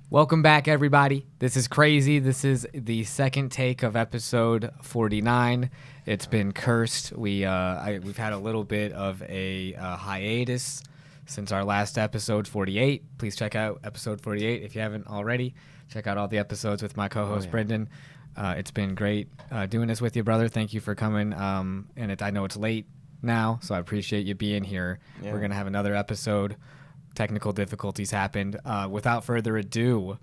Welcome back, everybody. This is crazy. This is the second take of episode 49. It's been cursed. We've had a little bit of a hiatus since our last episode 48. Please check out episode 48 if you haven't already. Check out all the episodes with my co-host Brendan. It's been great doing this with you, brother. Thank you for coming. I know it's late now, so I appreciate you being here. Yeah. We're gonna have another episode. Technical difficulties happened. Without further ado,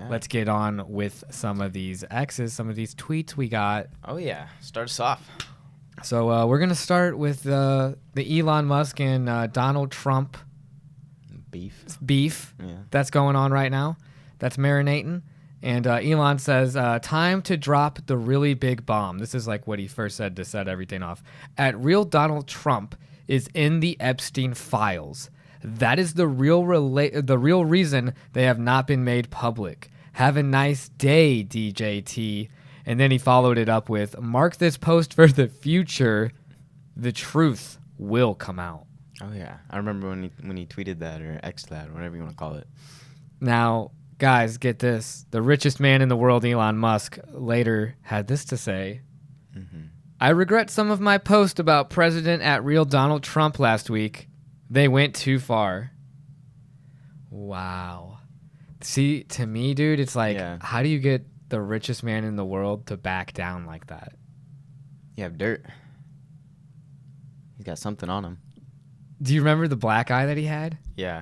let's get on with some of these X's, some of these tweets we got. Oh, yeah. Start us off. So we're going to start with the Elon Musk and Donald Trump beef that's going on right now. That's marinating. And Elon says, time to drop the really big bomb. This is like what he first said to set everything off. At real Donald Trump is in the Epstein files. That is the real reason they have not been made public. Have a nice day, DJT. And then he followed it up with, mark this post for the future. The truth will come out. Oh, yeah. I remember when he tweeted that or X'd that or whatever you want to call it. Now, guys, get this. The richest man in the world, Elon Musk, later had this to say. I regret some of my post about President at real Donald Trump last week. They went too far. Wow. See, to me, dude, it's like, how do you get the richest man in the world to back down like that? You have dirt. He's got something on him. Do you remember the black eye that he had? Yeah.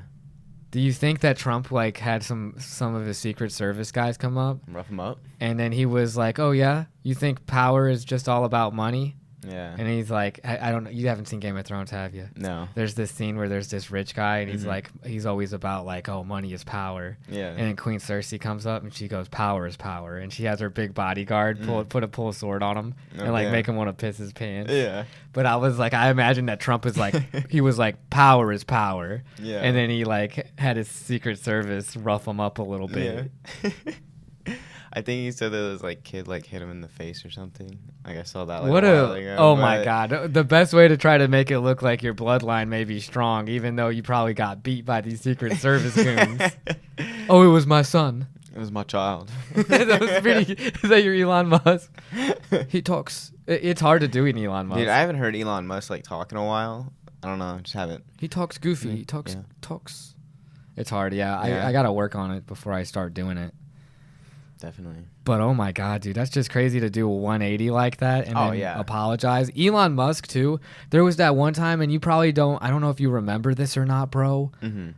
Do you think that Trump like had some of his Secret Service guys come up? Rough him up? And then he was like, oh, yeah? You think power is just all about money? Yeah. And he's like, I don't know. You haven't seen Game of Thrones, have you? No. There's this scene where there's this rich guy, and he's like, he's always about like, oh, money is power. Yeah. And then Queen Cersei comes up, and she goes, power is power. And she has her big bodyguard pull a sword on him and like make him want to piss his pants. Yeah. But I was like, I imagine that Trump is like, he was like, power is power. Yeah. And then he like had his Secret Service rough him up a little bit. Yeah. I think he said that his kid hit him in the face or something. Like I saw that. Ago, my God! The best way to try to make it look like your bloodline may be strong, even though you probably got beat by these Secret Service goons. Oh, it was my son. It was my child. That was pretty. Is that your Elon Musk? He talks. It's hard to do an Elon Musk. Dude, I haven't heard Elon Musk talk in a while. I don't know. Just haven't. He talks goofy. He talks. It's hard. Yeah. I gotta work on it before I start doing it. Definitely. But oh my God, dude, that's just crazy to do a 180 like that and then apologize. Elon Musk too. There was that one time, and you probably I don't know if you remember this or not, bro,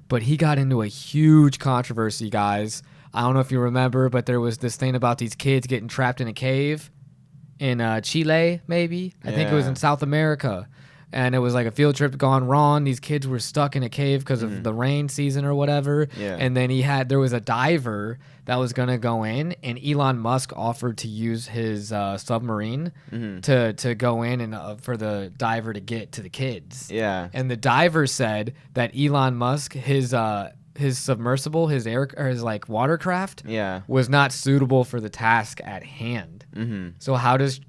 but he got into a huge controversy, guys. I don't know if you remember, but there was this thing about these kids getting trapped in a cave in Chile, maybe. I think it was in South America. And it was like a field trip gone wrong. These kids were stuck in a cave because of the rain season or whatever. Yeah. And then there was a diver that was going to go in, and Elon Musk offered to use his submarine to go in and for the diver to get to the kids. Yeah. And the diver said that Elon Musk, his submersible, his watercraft, was not suitable for the task at hand. So how does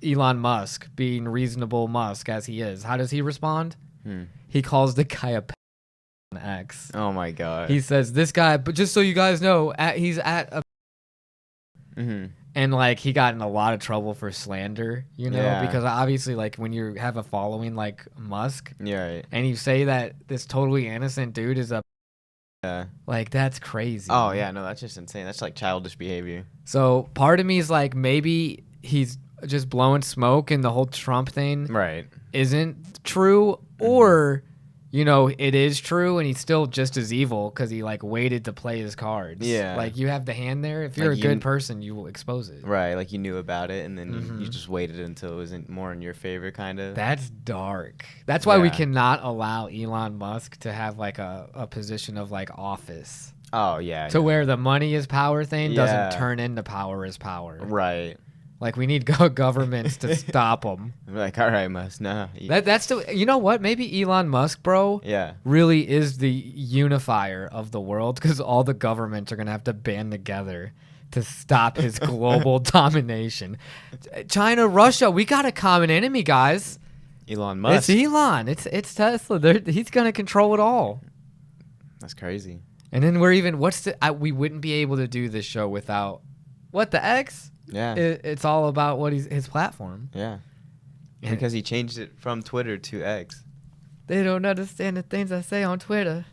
Elon Musk, being reasonable Musk as he is, how does he respond? He calls the guy a X. Oh my God. He says, this guy, but just so you guys know, he's at a and like he got in a lot of trouble for slander, because obviously like when you have a following like Musk, and you say that this totally innocent dude is a like that's crazy. Oh yeah, no, that's just insane. That's like childish behavior. So part of me is like, maybe he's just blowing smoke and the whole Trump thing isn't true, or it is true and he's still just as evil because he like waited to play his cards. Yeah, like you have the hand there. If you're a good person, you will expose it. Right, like you knew about it and then you just waited until it wasn't more in your favor, kind of. That's dark. That's why we cannot allow Elon Musk to have like a position of like office. Oh yeah. To where the money is power thing doesn't turn into power is power. Right. Like we need governments to stop them. We're like, all right, Musk, no. That's the. You know what? Maybe Elon Musk, bro. Yeah. Really is the unifier of the world, because all the governments are gonna have to band together to stop his global domination. China, Russia, we got a common enemy, guys. Elon Musk. It's Elon. It's Tesla. He's gonna control it all. That's crazy. And then we're even, we wouldn't be able to do this show without, the X? Yeah. It's all about his platform. Yeah. Because he changed it from Twitter to X. They don't understand the things I say on Twitter.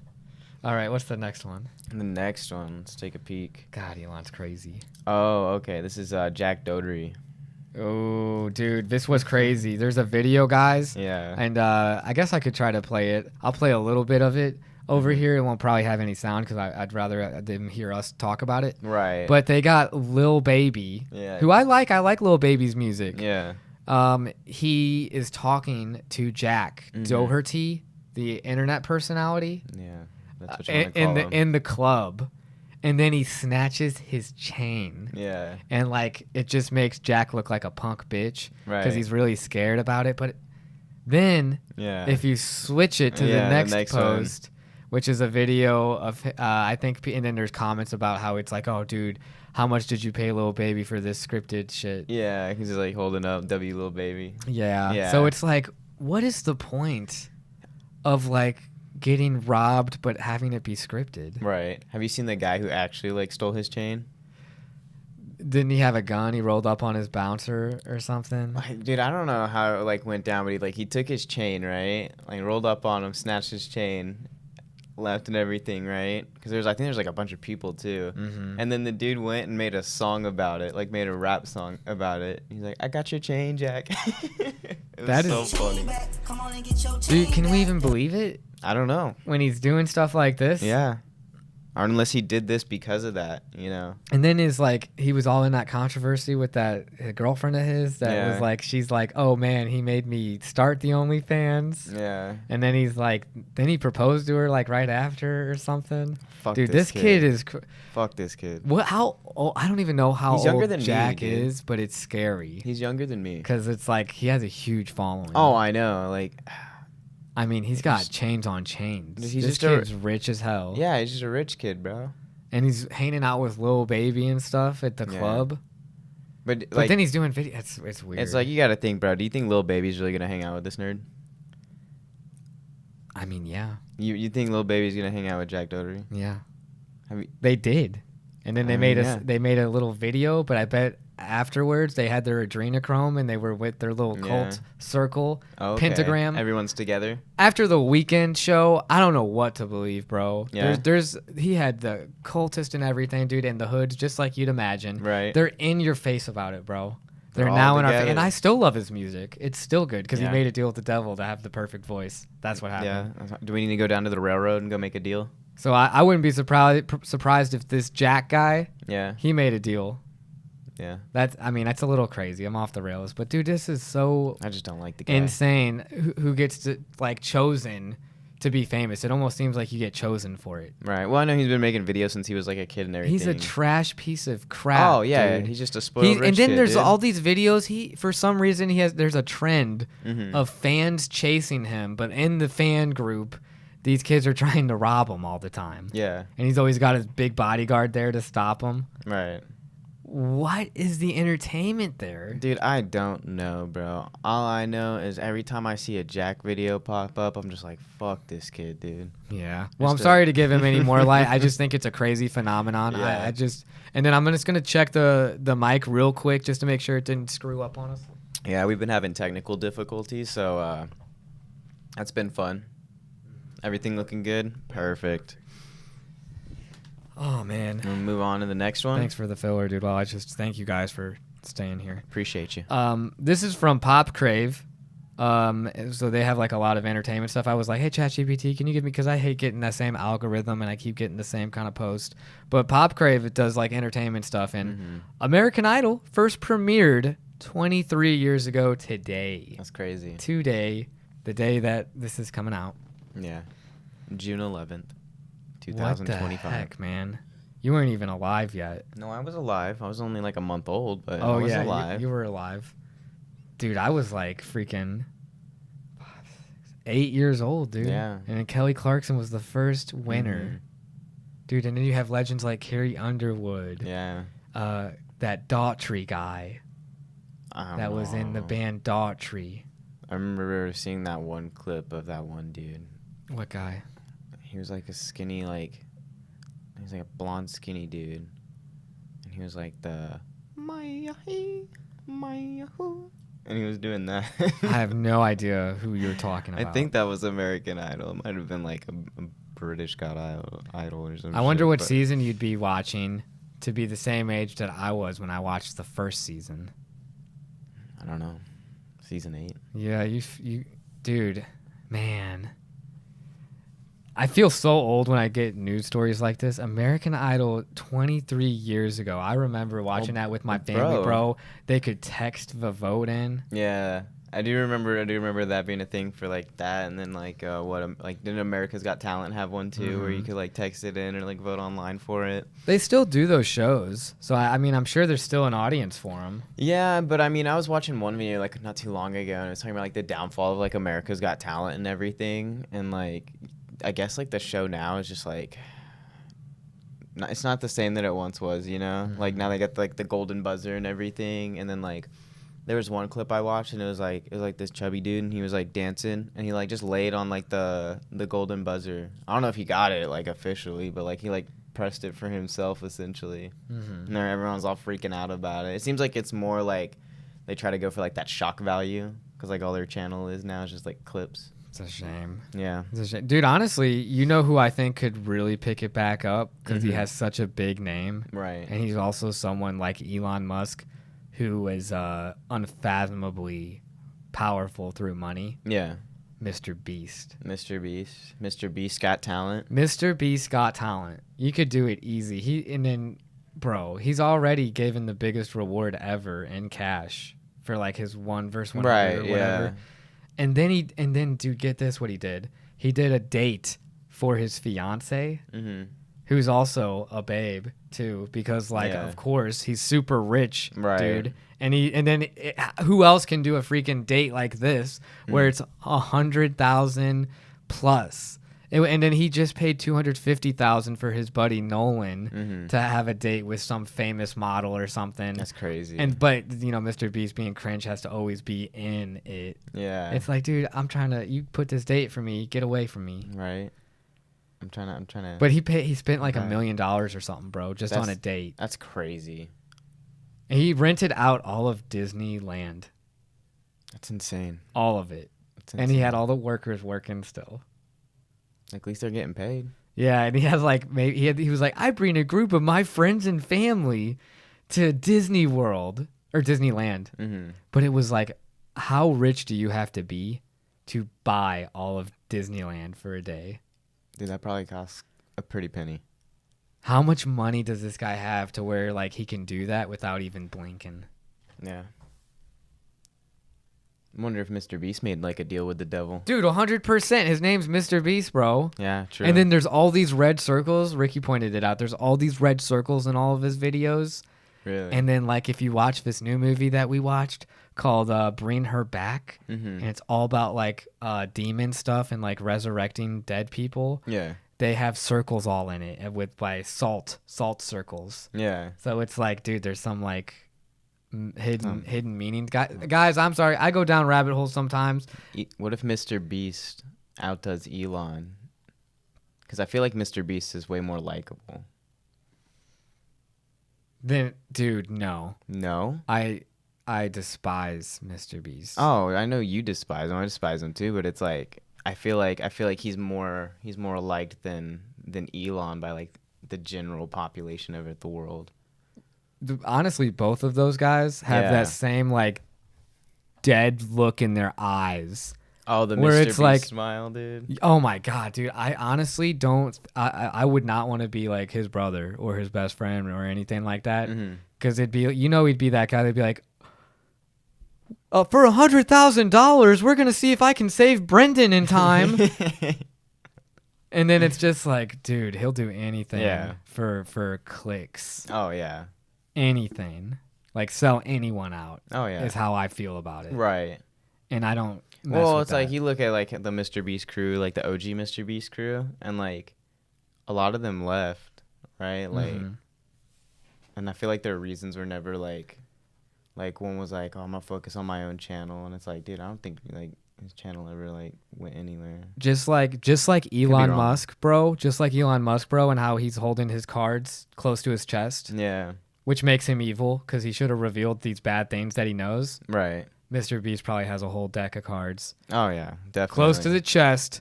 All right, what's the next one? And the next one, let's take a peek. God, Elon's crazy. Oh, okay. This is Jack Doherty. Oh, dude, this was crazy. There's a video, guys. Yeah. And I guess I could try to play it. I'll play a little bit of it over here. It won't probably have any sound because I'd rather them hear us talk about it. Right. But they got Lil Baby, who I like. I like Lil Baby's music. Yeah. He is talking to Jack Doherty, the internet personality. Yeah. That's what you want to call him. In the club. And then he snatches his chain. Yeah. And, like, it just makes Jack look like a punk bitch. Right. Because he's really scared about it. But then, if you switch it to the next post, which is a video of, I think, and then there's comments about how it's like, oh, dude, how much did you pay Lil Baby for this scripted shit? Yeah, he's just, like, holding up W Lil Baby. Yeah. So it's like, what is the point of, like, getting robbed but having it be scripted? Right. Have you seen the guy who actually like stole his chain? Didn't he have a gun? He rolled up on his bouncer or something? Dude, I don't know how it like went down, but he took his chain, right? Like rolled up on him, snatched his chain, left and everything, right? Because I think there's like a bunch of people too. And then the dude went and made a song about it, like made a rap song about it. He's like, "I got your chain, Jack." That is so funny. Dude, can we even believe it? I don't know. When he's doing stuff like this? Yeah. Or unless he did this because of that, you know. And then he was all in that controversy with that girlfriend of his that was like, she's like, oh man, he made me start the OnlyFans. Yeah. And then he's like, then he proposed to her like right after or something. Fuck dude, this kid is. Fuck this kid. What? How? Oh, I don't even know how he's younger old than Jack me, is, but it's scary. He's younger than me. Because it's like he has a huge following. Oh, I know. Like. I mean, he's got chains on chains. This kid's rich as hell. Yeah, he's just a rich kid, bro. And he's hanging out with Lil Baby and stuff at the club. But then he's doing video. It's weird. It's like, you got to think, bro. Do you think Lil Baby's really going to hang out with this nerd? I mean, yeah. You think Lil Baby's going to hang out with Jack Doherty? Yeah. They did. And then they made a little video, but I bet afterwards they had their adrenochrome and they were with their little cult circle pentagram. Everyone's together. After the Weekend show, I don't know what to believe, bro. Yeah. He had the cultist and everything, dude, and the hoods, just like you'd imagine. Right. They're in your face about it, bro. They're now in our face. And I still love his music. It's still good because he made a deal with the devil to have the perfect voice. That's what happened. Yeah. Do we need to go down to the railroad and go make a deal? So I wouldn't be surprised if this Jack guy, he made a deal. Yeah. That's a little crazy. I'm off the rails. But, dude, this is so I just don't like the guy. Insane who gets to, like, chosen to be famous. It almost seems like you get chosen for it. Right. Well, I know he's been making videos since he was, like, a kid and everything. He's a trash piece of crap. Oh, yeah. Dude. He's just a spoiled rich And then kid, there's dude. all these videos. For some reason, there's a trend of fans chasing him. But in the fan group, these kids are trying to rob him all the time. Yeah. And he's always got his big bodyguard there to stop him. Right. What is the entertainment there? Dude, I don't know, bro. All I know is every time I see a Jack video pop up, I'm just like, fuck this kid, dude. Yeah. Well, I'm sorry to give him any more light. I just think it's a crazy phenomenon. Yeah. And then I'm just going to check the mic real quick just to make sure it didn't screw up on us. Yeah, we've been having technical difficulties, so that's been fun. Everything looking good? Perfect. Oh, man. We'll move on to the next one. Thanks for the filler, dude. Well, I just thank you guys for staying here. Appreciate you. This is from Pop Crave. So they have like a lot of entertainment stuff. I was like, hey, ChatGPT, can you give me, because I hate getting that same algorithm and I keep getting the same kind of post. But Pop Crave, it does like entertainment stuff. And American Idol first premiered 23 years ago today. That's crazy. Today, the day that this is coming out. Yeah. June 11th. 2025. What the heck, man? You weren't even alive yet. No, I was alive. I was only like a month old, but I was alive. You were alive. Dude, I was like freaking 8 years old, dude. Yeah. And then Kelly Clarkson was the first winner. Dude, and then you have legends like Carrie Underwood. Yeah. That Daughtry guy that was in the band Daughtry. I remember seeing that one clip of that one dude. What guy? He was like a skinny, like He's like a blonde, skinny dude, and he was like the Maya, and he was doing that. I have no idea who you're talking about. I think that was American Idol. It might have been like a British Got Idol or something. I wonder what season you'd be watching to be the same age that I was when I watched the first season. I don't know. Season 8. Yeah, you, dude, man. I feel so old when I get news stories like this. American Idol 23 years ago. I remember watching that with my family, bro. They could text the vote in. Yeah. I do remember that being a thing for like that, and then like didn't America's Got Talent have one too, where you could like text it in or like vote online for it? They still do those shows, so I mean I'm sure there's still an audience for them. Yeah, but I mean I was watching one video like not too long ago, and it was talking about like the downfall of like America's Got Talent and everything, and like I guess like the show now is just like it's not the same that it once was, you know? Like now they got like the golden buzzer and everything, and then like. There was one clip I watched, and it was like this chubby dude, and he was like dancing, and he like just laid on like the golden buzzer. I don't know if he got it like officially, but like he like pressed it for himself essentially. And there everyone's all freaking out about it. It seems like it's more like they try to go for like that shock value, because like all their channel is now is just like clips. It's a shame. Yeah, it's a shame. Dude, honestly, you know who I think could really pick it back up because he has such a big name, right? And he's also someone like Elon Musk, who is unfathomably powerful through money. Yeah. MrBeast. MrBeast got talent. MrBeast got talent. You could do it easy. He's already given the biggest reward ever in cash for like his 1 versus 1 right, or whatever. Yeah. And then dude, get this what he did. He did a date for his fiance. Who's also a babe too, because of course he's super rich, dude. And who else can do a freaking date like this where it's 100,000 plus? And then he just paid 250,000 for his buddy Nolan to have a date with some famous model or something. That's crazy. But you know, MrBeast being cringe has to always be in it. Yeah. It's like, dude, you put this date for me, get away from me. Right. I'm trying to. But he spent like $1 million or something, bro, just on a date. That's crazy. And he rented out all of Disneyland. That's insane. All of it. And he had all the workers working still. At least they're getting paid. Yeah, and he has like he was like, I bring a group of my friends and family to Disney World or Disneyland. But it was like, how rich do you have to be to buy all of Disneyland for a day? Dude, that probably costs a pretty penny. How much money does this guy have to where like he can do that without even blinking? Yeah. I wonder if MrBeast made like a deal with the devil. Dude, 100%. His name's MrBeast, bro. Yeah, true. And then there's all these red circles. Ricky pointed it out. There's all these red circles in all of his videos. Really? And then like if you watch this new movie that we watched called Bring Her Back, and it's all about like demon stuff and like resurrecting dead people. Yeah. They have circles all in it by salt circles. Yeah. So it's like, dude, there's some like hidden meaning. Guys, I'm sorry. I go down rabbit holes sometimes. What if MrBeast outdoes Elon? Because I feel like MrBeast is way more likable. Then, dude, no. No? I despise MrBeast. Oh, I know you despise him. I despise him too, but it's like I feel like he's more liked than Elon by like the general population of the world. Honestly, both of those guys have that same like dead look in their eyes. Oh, the where it's like smile, dude. Oh my god, dude! I honestly don't. I would not want to be like his brother or his best friend or anything like that, because it'd be he'd be that guy. They'd be like, for $100,000, we're gonna see if I can save Brendan in time. And then it's just like, dude, he'll do anything for clicks. Oh yeah, anything, like sell anyone out. Oh yeah, is how I feel about it. Right. And I don't. Well, it's like you look at like the MrBeast crew, like the OG MrBeast crew, and like a lot of them left, right? Like, and I feel like their reasons were never like one was like, oh, I'm gonna focus on my own channel, and it's like, dude, I don't think like his channel ever like went anywhere. Just like Elon Musk, bro. Just like Elon Musk, bro, and how he's holding his cards close to his chest. Yeah. Which makes him evil because he should have revealed these bad things that he knows. Right. MrBeast probably has a whole deck of cards. Oh yeah, definitely. Close to the chest.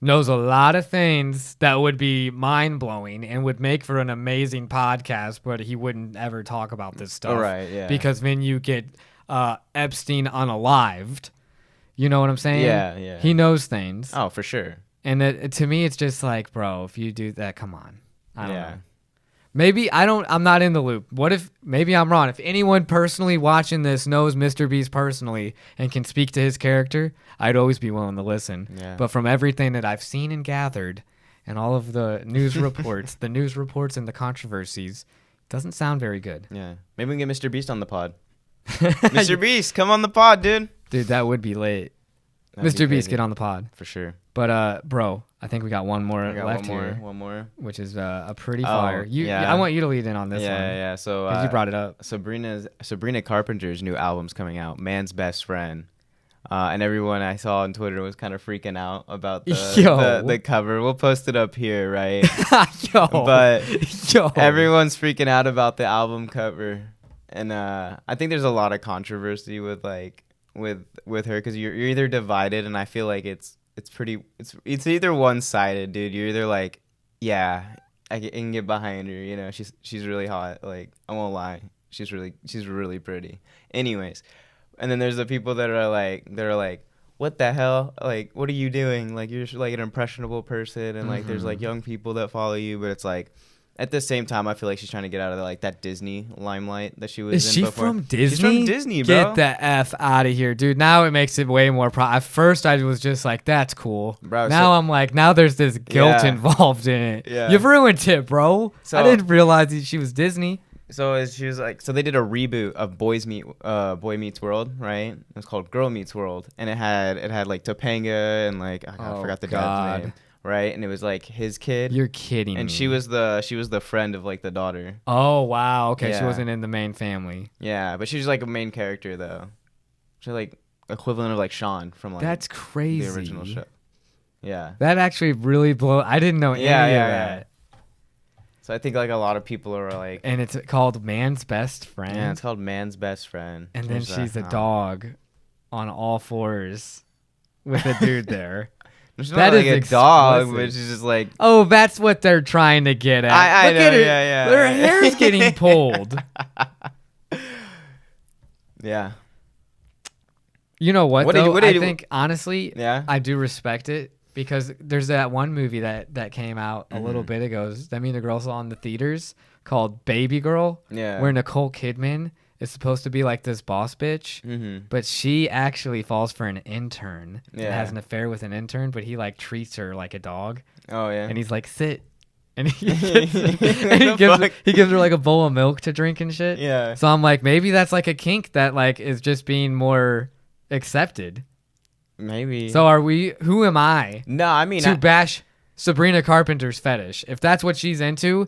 Knows a lot of things that would be mind-blowing and would make for an amazing podcast, but he wouldn't ever talk about this stuff. Right, yeah. Because then you get Epstein unalived. You know what I'm saying? Yeah, yeah. He knows things. Oh, for sure. And to me, it's just like, bro, if you do that, come on. I don't know. Maybe I'm not in the loop. What if, maybe I'm wrong. If anyone personally watching this knows MrBeast personally and can speak to his character, I'd always be willing to listen. Yeah. But from everything that I've seen and gathered and all of the news reports, and the controversies, it doesn't sound very good. Yeah. Maybe we can get MrBeast on the pod. MrBeast, come on the pod, dude. Dude, that would be late. MrBeast, get on the pod. For sure. But, bro, I think we got one more left here. One more. Which is a pretty fire. I want you to lead in on this one. Yeah. So, because you brought it up. Sabrina Carpenter's new album's coming out, Man's Best Friend. And everyone I saw on Twitter was kind of freaking out about the cover. We'll post it up here, right? But everyone's freaking out about the album cover. And I think there's a lot of controversy with her because you're either divided, and I feel like it's either one-sided, dude. You're either like, yeah, I can get behind her, you know, she's really hot, like, I won't lie, she's really pretty. Anyways, and then there's the people that are like, what the hell, like, what are you doing? Like, you're like an impressionable person, and like there's like young people that follow you, but it's like, at the same time, I feel like she's trying to get out of that Disney limelight that she was in before. Is she from Disney? She's from Disney, bro. Get the F out of here, dude. Now it makes it way more at first, I was just like, that's cool. Bro, now I'm like, now there's this guilt involved in it. Yeah. You've ruined it, bro. I didn't realize she was Disney. So they did a reboot of Boy Meets World, right? It was called Girl Meets World, and it had like Topanga and like I forgot the dad's name. Right, and it was like his kid. You're kidding and me. she was the friend of like the daughter. Oh wow, okay, yeah. She wasn't in the main family. Yeah, but she was like a main character though. She's like equivalent of like Sean from like that's crazy. The original show. Yeah, that actually really I didn't know any of that. So I think like a lot of people are like, and it's called Man's Best Friend. Yeah, it's called Man's Best Friend. And then she's a dog on all fours with a dude there. That is like a dog, which is just like... Oh, that's what they're trying to get at. I know, yeah. Their hair's getting pulled. Yeah. You know what, though? I think, honestly, I do respect it, because there's that one movie that came out a little bit ago that me and the girl saw in the theaters called Baby Girl, where Nicole Kidman is supposed to be like this boss bitch, but she actually falls for an intern and has an affair with an intern, but he like treats her like a dog. Oh yeah. And he's like, sit. And he gives her like a bowl of milk to drink and shit. Yeah. So I'm like, maybe that's like a kink that like is just being more accepted. Maybe. So who am I? No, I mean to bash Sabrina Carpenter's fetish. If that's what she's into,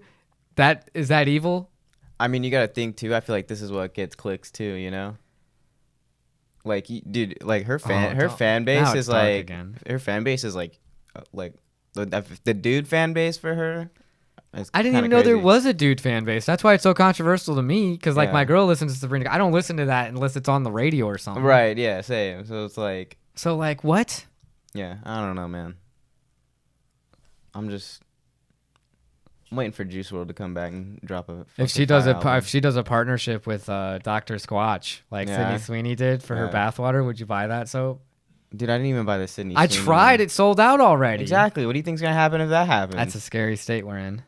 is that evil? I mean, you gotta think too. I feel like this is what gets clicks too. You know, like dude, like her fan base is like the dude fan base for her. I didn't even know there was a dude fan base. That's why it's so controversial to me. Because like my girl listens to Sabrina. I don't listen to that unless it's on the radio or something. Right? Yeah. Same. So it's like. So like what? Yeah, I don't know, man. I'm waiting for Juice WRLD to come back and drop a. If she does a partnership with Dr. Squatch like Sydney Sweeney did for her bathwater, would you buy that soap? Dude, I didn't even buy the Sydney. I tried. It sold out already. Exactly. What do you think's gonna happen if that happens? That's a scary state we're in.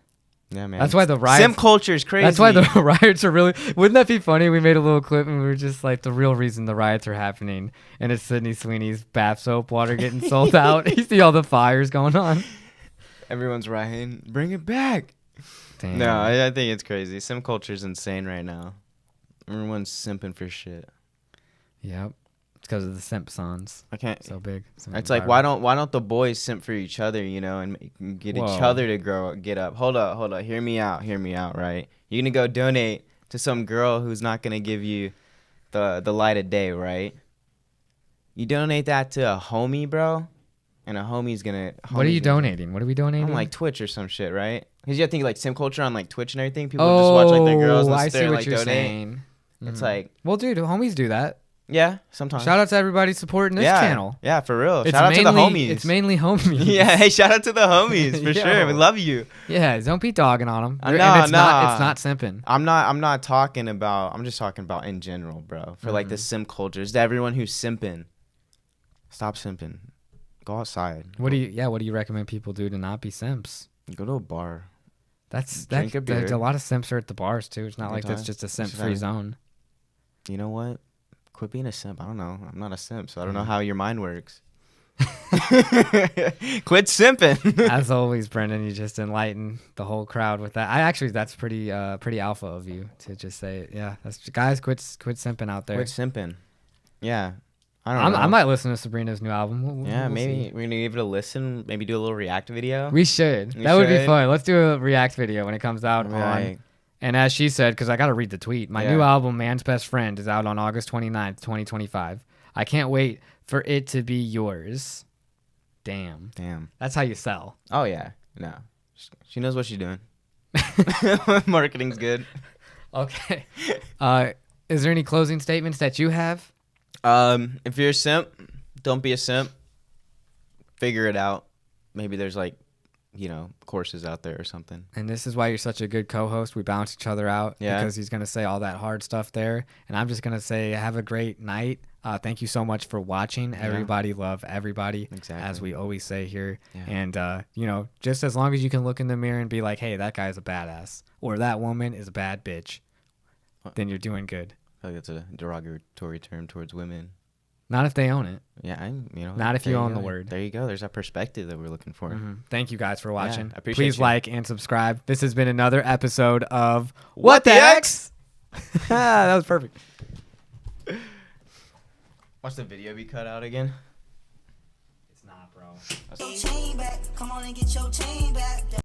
Yeah, man. That's why the riots. Simp culture is crazy. That's why the riots are really. Wouldn't that be funny? We made a little clip and we were just like, the real reason the riots are happening, and it's Sydney Sweeney's bath soap water getting sold out. You see all the fires going on. Everyone's rioting. Bring it back. Damn. No, I think it's crazy. Simp culture is insane right now. Everyone's simping for shit. Yep. It's because of the simp songs. I can't. So big. It's like, why don't the boys simp for each other, you know, and get each other to get up. Hold up. Hear me out, right? You're going to go donate to some girl who's not going to give you the light of day, right? You donate that to a homie, bro, and a homie's gonna. What are you donating? What are we donating? On like Twitch or some shit, right? Because you have to think like simp culture on like Twitch and everything. People just watch like their girls and I see what like you're donate. saying. It's like, well, dude, homies do that. Yeah, sometimes. Shout out to everybody supporting this channel. Yeah, for real. Shout out to the homies. It's mainly homies. Yeah, hey, shout out to the homies for sure. We love you. Yeah, don't be dogging on them. No, it's not simping. I'm not talking about. I'm just talking about in general, bro. For like the simp culture, it's to everyone who's simping. Stop simping. Go outside. What do you recommend people do to not be simps? Go to a bar. Drink a beer. A lot of simps are at the bars too. It's not like that's just a simp-free zone. You know what? Quit being a simp. I don't know. I'm not a simp, so I don't know how your mind works. Quit simping. As always, Brendan, you just enlighten the whole crowd with that. That's pretty alpha of you to just say it. Yeah, guys, quit simping out there. Quit simping. Yeah. I don't know. I might listen to Sabrina's new album. Maybe we're gonna give it a listen. Maybe do a little react video. We should. That would be fun. Let's do a react video when it comes out on. And as she said, because I got to read the tweet, my new album, Man's Best Friend, is out on August 29th, 2025. I can't wait for it to be yours. Damn. That's how you sell. Oh, yeah. No. She knows what she's doing. Marketing's good. Okay. Is there any closing statements that you have? If you're a simp, don't be a simp. Figure it out. Maybe there's courses out there or something. And this is why you're such a good co-host. We bounce each other out because he's going to say all that hard stuff there. And I'm just going to say have a great night. Thank you so much for watching. Everybody love everybody, as we always say here. And, just as long as you can look in the mirror and be like, hey, that guy's a badass or that woman is a bad bitch, then you're doing good. I feel like that's a derogatory term towards women. Not if they own it. Yeah, not if you own the word. There you go. There's that perspective that we're looking for. Thank you guys for watching. I appreciate Please you. like and subscribe. This has been another episode of What the X? That was perfect. Watch the video be cut out again. It's not, bro. Chain back. Come on and get your chain back.